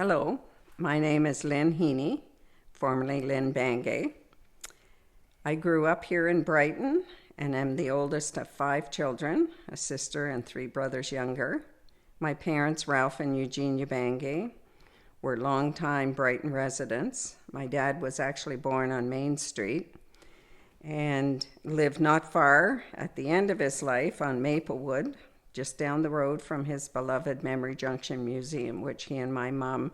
Hello, my name is Lynne Heeney, formerly Lynne Bangay. I grew up here in Brighton and am the oldest of 5 children, a sister and 3 brothers younger. My parents, Ralph and Eugenia Bangay, were longtime Brighton residents. My dad was actually born on Main Street and lived not far at the end of his life on Maplewood, just down the road from his beloved Memory Junction Museum, which he and my mom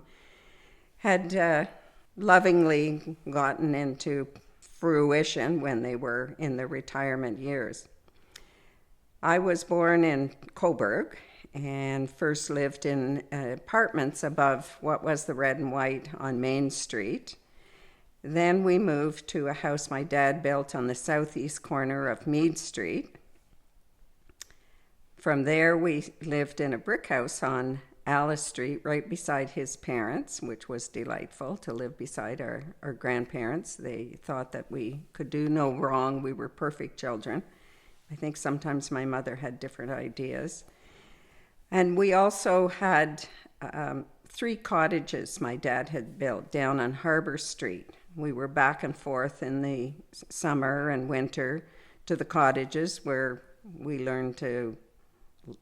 had lovingly gotten into fruition when they were in their retirement years. I was born in Coburg and first lived in apartments above what was the Red and White on Main Street. Then we moved to a house my dad built on the southeast corner of Mead Street. From there, we lived in a brick house on Alice Street, right beside his parents, which was delightful to live beside our grandparents. They thought that we could do no wrong. We were perfect children. I think sometimes my mother had different ideas. And we also had 3 cottages my dad had built down on Harbor Street. We were back and forth in the summer and winter to the cottages where we learned to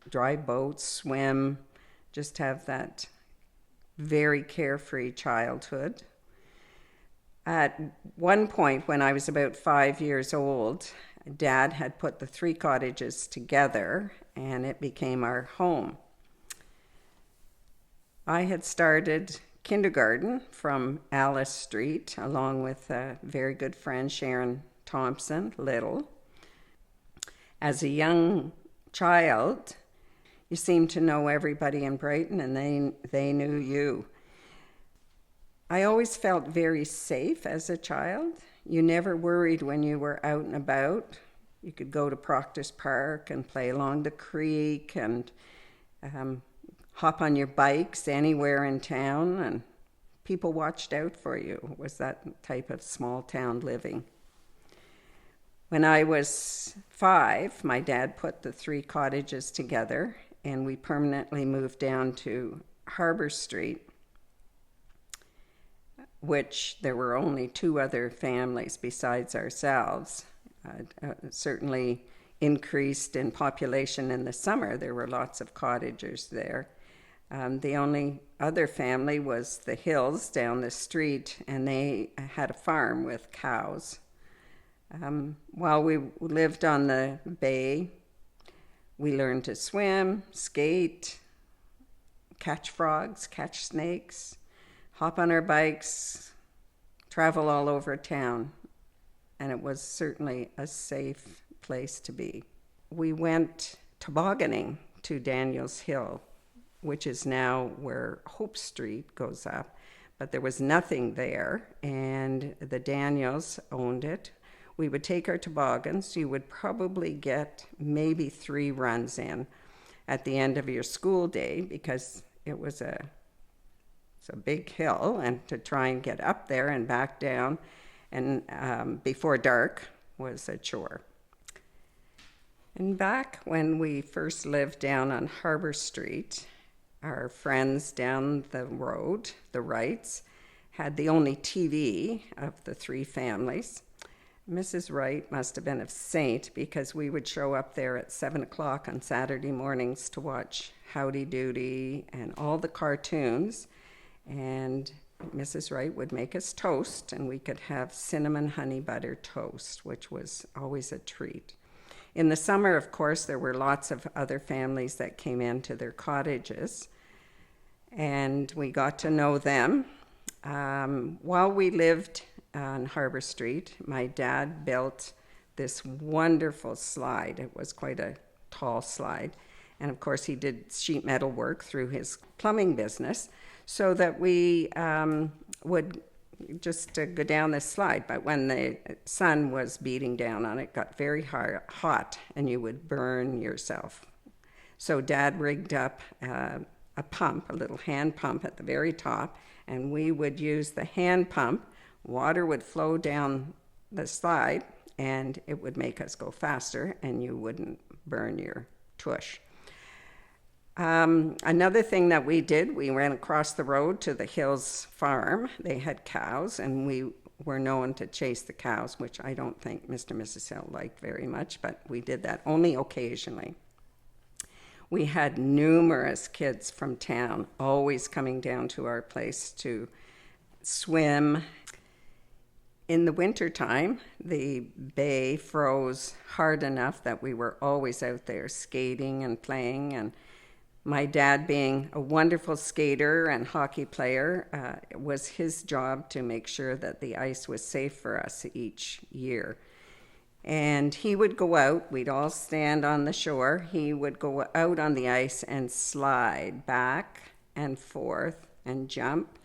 drive boats, swim, just have that very carefree childhood. At one point when I was about 5 years old, Dad had put the 3 cottages together and it became our home. I had started kindergarten from Alice Street along with a very good friend, Sharon Thompson, Little. As a young child, you seemed to know everybody in Brighton and they knew you. I always felt very safe as a child. You never worried when you were out and about. You could go to Proctor's Park and play along the creek and hop on your bikes anywhere in town, and people watched out for you. It was that type of small town living. When I was 5, my dad put the 3 cottages together and we permanently moved down to Harbor Street, which there were only 2 other families besides ourselves. Certainly increased in population in the summer. There were lots of cottagers there. The only other family was the Hills down the street, and they had a farm with cows. While we lived on the bay, we learned to swim, skate, catch frogs, catch snakes, hop on our bikes, travel all over town, and it was certainly a safe place to be. We went tobogganing to Daniels Hill, which is now where Hope Street goes up, but there was nothing there, and the Daniels owned it. We would take our toboggans. You would probably get maybe 3 runs in at the end of your school day because it was a big hill, and to try and get up there and back down and before dark was a chore. And back when we first lived down on Harbor Street, our friends down the road, the Wrights, had the only TV of the 3 families. Mrs. Wright must have been a saint because we would show up there at 7 o'clock on Saturday mornings to watch Howdy Doody and all the cartoons. And Mrs. Wright would make us toast, and we could have cinnamon honey butter toast, which was always a treat. In the summer, of course, there were lots of other families that came into their cottages, and we got to know them. While we lived on Harbor Street, my dad built this wonderful slide. It was quite a tall slide. And of course, he did sheet metal work through his plumbing business so that we would just go down this slide. But when the sun was beating down on it, it got very hot and you would burn yourself. So Dad rigged up a pump, a little hand pump at the very top, and we would use the hand pump. Water would flow down the slide and it would make us go faster and you wouldn't burn your tush. Another thing that we did, we ran across the road to the Hills farm. They had cows, and we were known to chase the cows, which I don't think Mr. and Mrs. Hill liked very much, but we did that only occasionally. We had numerous kids from town always coming down to our place to swim. In the wintertime, the bay froze hard enough that we were always out there skating and playing. And my dad, being a wonderful skater and hockey player, it was his job to make sure that the ice was safe for us each year. And he would go out, we'd all stand on the shore, he would go out on the ice and slide back and forth and jump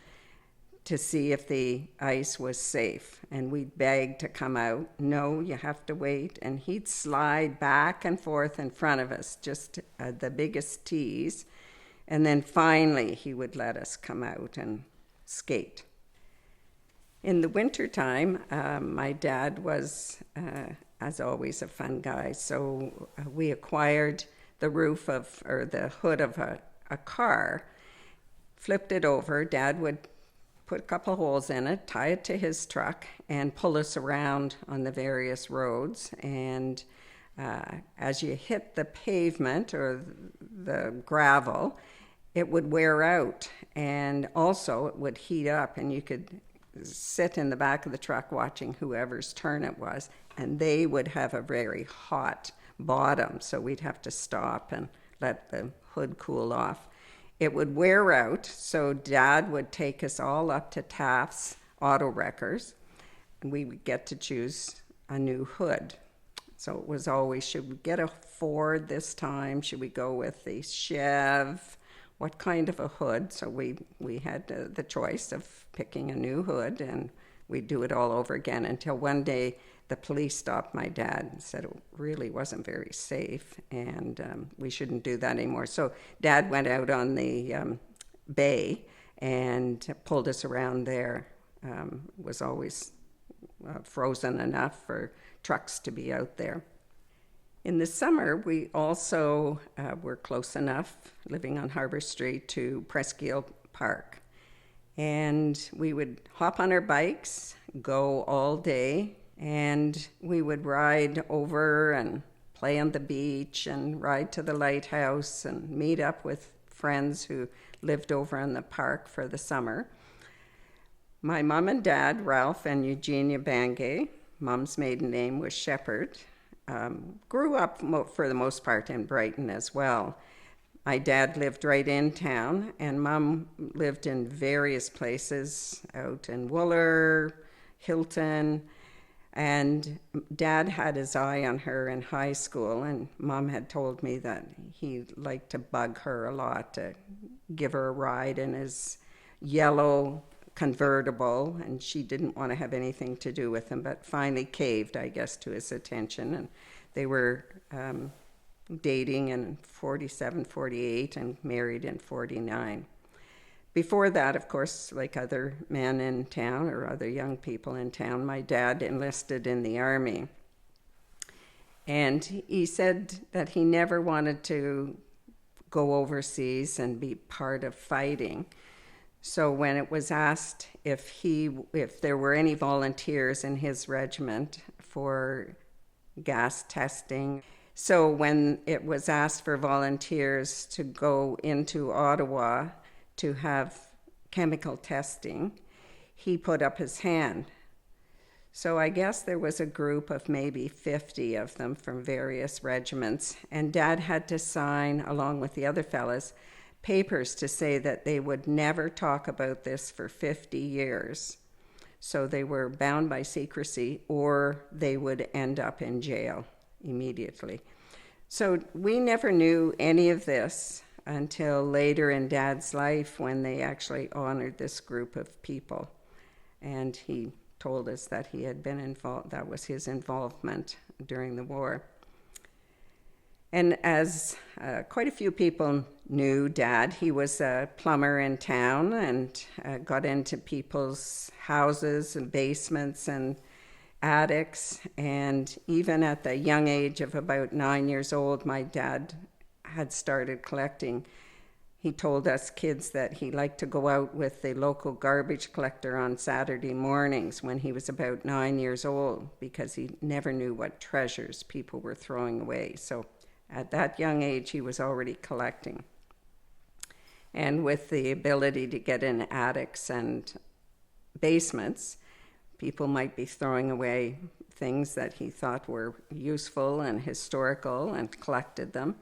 to see if the ice was safe. And we'd beg to come out. No, you have to wait. And he'd slide back and forth in front of us, just the biggest tease. And then finally he would let us come out and skate. In the wintertime, my dad was, as always, a fun guy. So we acquired the roof or the hood of a car, flipped it over. Dad would put a couple holes in it, tie it to his truck, and pull us around on the various roads. And as you hit the pavement or the gravel, it would wear out. And also it would heat up, and you could sit in the back of the truck watching whoever's turn it was, and they would have a very hot bottom, so we'd have to stop and let the hood cool off. It would wear out, so Dad would take us all up to Taft's Auto Wreckers, and we would get to choose a new hood. So it was always, should we get a Ford this time? Should we go with the Chev? What kind of a hood? So we had the choice of picking a new hood, and we'd do it all over again until one day the police stopped my dad and said it really wasn't very safe, and we shouldn't do that anymore. So Dad went out on the bay and pulled us around there. It was always frozen enough for trucks to be out there. In the summer, we also were close enough, living on Harbour Street, to Presqu'île Park. And we would hop on our bikes, go all day, and we would ride over and play on the beach and ride to the lighthouse and meet up with friends who lived over in the park for the summer. My mom and dad, Ralph and Eugenia Bangay, Mom's maiden name was Shepherd, grew up for the most part in Brighton as well. My dad lived right in town, and Mom lived in various places out in Wooler, Hilton, and Dad had his eye on her in high school, and Mom had told me that he liked to bug her a lot, to give her a ride in his yellow convertible, and she didn't want to have anything to do with him, but finally caved, I guess, to his attention. And they were dating in 47, 48 and married in 49. Before that, of course, like other men in town or other young people in town, my dad enlisted in the army. And he said that he never wanted to go overseas and be part of fighting. So when it was asked if there were any volunteers in his regiment for gas testing, so when it was asked for volunteers to go into Ottawa to have chemical testing, he put up his hand. So I guess there was a group of maybe 50 of them from various regiments, and Dad had to sign, along with the other fellas, papers to say that they would never talk about this for 50 years. So they were bound by secrecy, or they would end up in jail immediately. So we never knew any of this until later in Dad's life, when they actually honored this group of people. And he told us that he had been involved, that was his involvement during the war. And as quite a few people knew Dad, he was a plumber in town and got into people's houses and basements and attics. And even at the young age of about 9 years old, my dad had started collecting. He told us kids that he liked to go out with the local garbage collector on Saturday mornings when he was about 9 years old, because he never knew what treasures people were throwing away. So at that young age, he was already collecting. And with the ability to get in attics and basements, people might be throwing away things that he thought were useful and historical and collected them.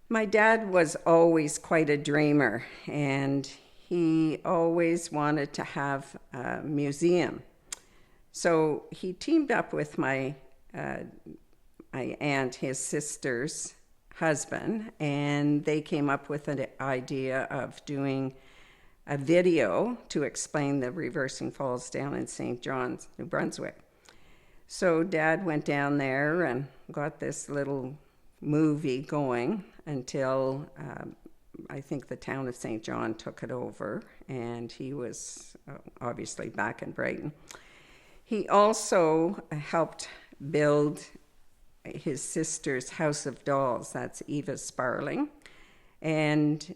My dad was always quite a dreamer, and he always wanted to have a museum. So he teamed up with my aunt, his sister's husband, and they came up with an idea of doing a video to explain the reversing falls down in St. John's, New Brunswick. So Dad went down there and got this little movie going until I think the town of St. John took it over, and he was obviously back in Brighton. He also helped build his sister's House of Dolls. That's Eva Sparling. And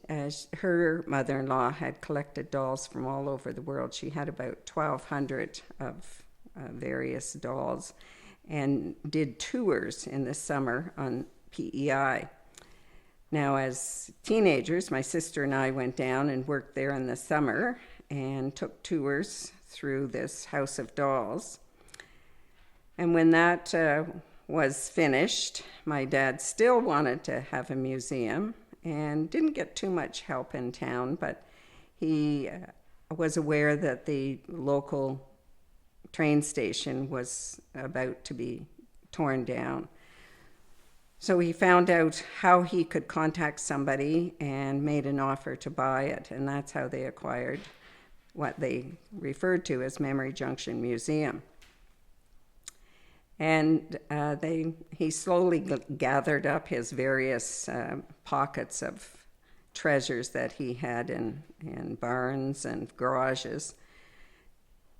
her mother-in-law had collected dolls from all over the world. She had about 1,200 of various dolls, and did tours in the summer on PEI. Now, as teenagers, my sister and I went down and worked there in the summer and took tours through this House of Dolls. And when that was finished, my dad still wanted to have a museum and didn't get too much help in town, but he was aware that the local train station was about to be torn down. So he found out how he could contact somebody and made an offer to buy it, and that's how they acquired what they referred to as Memory Junction Museum. And he slowly gathered up his various pockets of treasures that he had in barns and garages.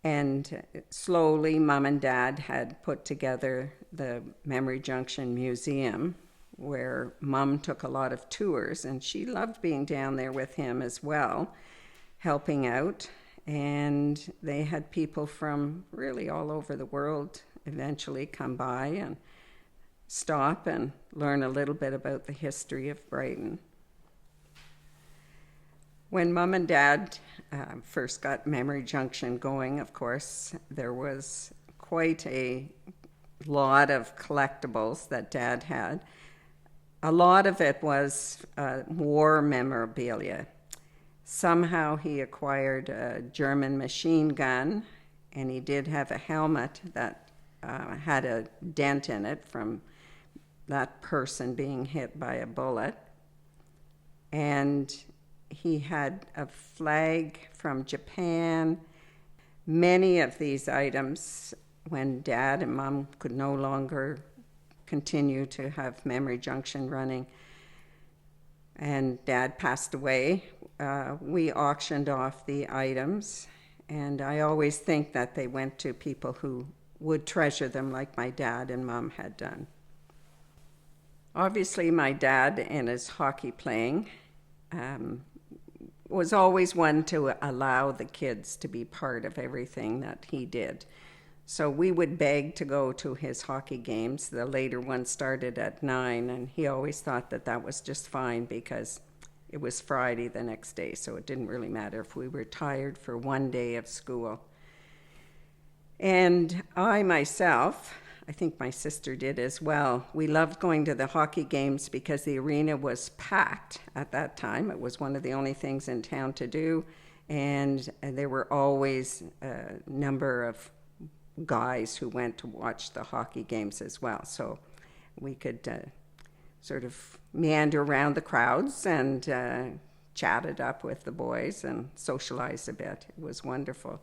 And slowly, Mom and Dad had put together the Memory Junction Museum, where Mom took a lot of tours, and she loved being down there with him as well, helping out. And they had people from really all over the world eventually come by and stop and learn a little bit about the history of Brighton. When Mom and Dad first got Memory Junction going, of course, there was quite a lot of collectibles that Dad had. A lot of it was war memorabilia. Somehow he acquired a German machine gun, and he did have a helmet that had a dent in it from that person being hit by a bullet. And he had a flag from Japan. Many of these items, when Dad and Mom could no longer continue to have Memory Junction running, and Dad passed away, we auctioned off the items. And I always think that they went to people who would treasure them like my dad and Mom had done. Obviously, my dad, in his hockey playing, was always one to allow the kids to be part of everything that he did. So we would beg to go to his hockey games. The later ones started at 9, and he always thought that that was just fine because it was Friday the next day, so it didn't really matter if we were tired for one day of school. And I myself, I think my sister did as well, we loved going to the hockey games because the arena was packed at that time. It was one of the only things in town to do, and there were always a number of guys who went to watch the hockey games as well. So we could sort of meander around the crowds and chat it up with the boys and socialize a bit. It was wonderful.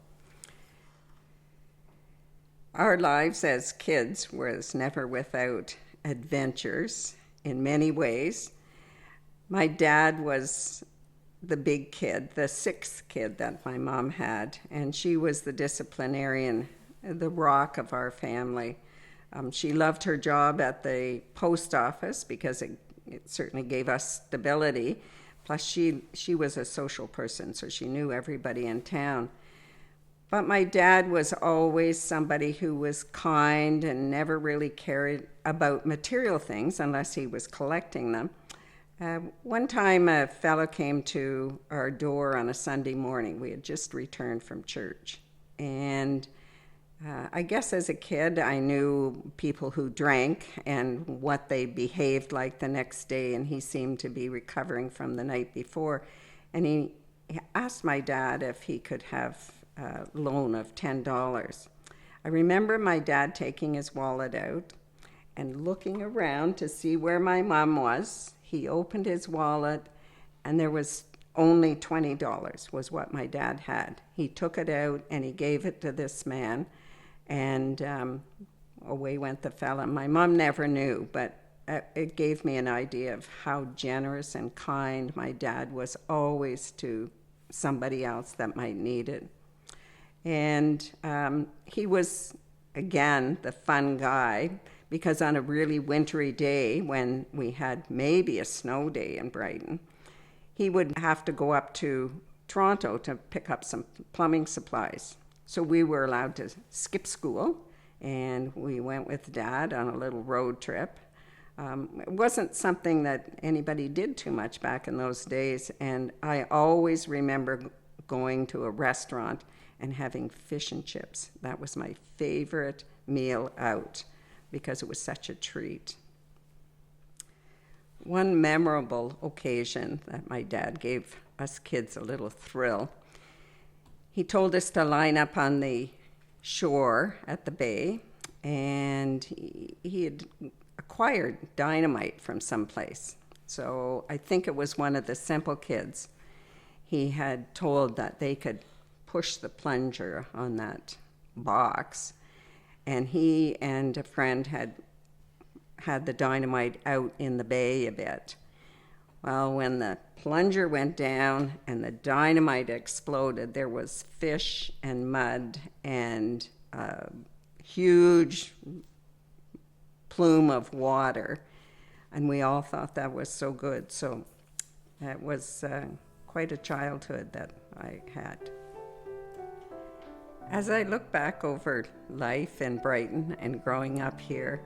Our lives as kids was never without adventures in many ways. My dad was the big kid, the sixth kid that my mom had, and she was the disciplinarian, the rock of our family. She loved her job at the post office because it it certainly gave us stability. Plus, she was a social person, so she knew everybody in town. But my dad was always somebody who was kind and never really cared about material things unless he was collecting them. One time, a fellow came to our door on a Sunday morning. We had just returned from church. And I guess as a kid, I knew people who drank and what they behaved like the next day, and he seemed to be recovering from the night before. And he asked my dad if he could have a loan of $10. I remember my dad taking his wallet out and looking around to see where my mom was. He opened his wallet, and there was only $20 was what my dad had. He took it out, and he gave it to this man, and away went the fella. My mom never knew, but it gave me an idea of how generous and kind my dad was always to somebody else that might need it. And he was, again, the fun guy, because on a really wintry day when we had maybe a snow day in Brighton, he would have to go up to Toronto to pick up some plumbing supplies. So we were allowed to skip school, and we went with Dad on a little road trip. It wasn't something that anybody did too much back in those days, and I always remember going to a restaurant and having fish and chips. That was my favorite meal out because it was such a treat. One memorable occasion that my dad gave us kids a little thrill. He told us to line up on the shore at the bay, and he had acquired dynamite from someplace. So I think it was one of the simple kids. He had told that they could push the plunger on that box, and he and a friend had the dynamite out in the bay a bit. Well, when the plunger went down and the dynamite exploded, there was fish and mud and a huge plume of water, and we all thought that was so good. So that was quite a childhood that I had. As I look back over life in Brighton and growing up here,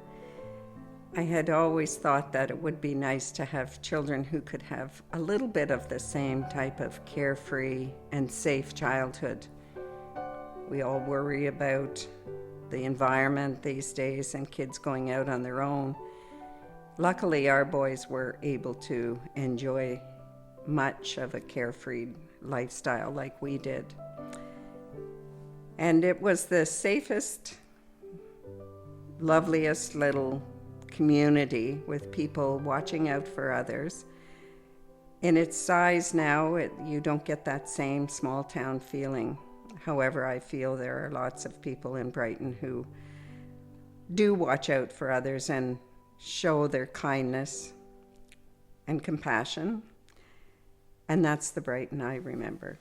I had always thought that it would be nice to have children who could have a little bit of the same type of carefree and safe childhood. We all worry about the environment these days and kids going out on their own. Luckily, our boys were able to enjoy much of a carefree lifestyle like we did. And it was the safest, loveliest little community with people watching out for others. In its size now, you don't get that same small town feeling. However, I feel there are lots of people in Brighton who do watch out for others and show their kindness and compassion. And that's the Brighton I remember.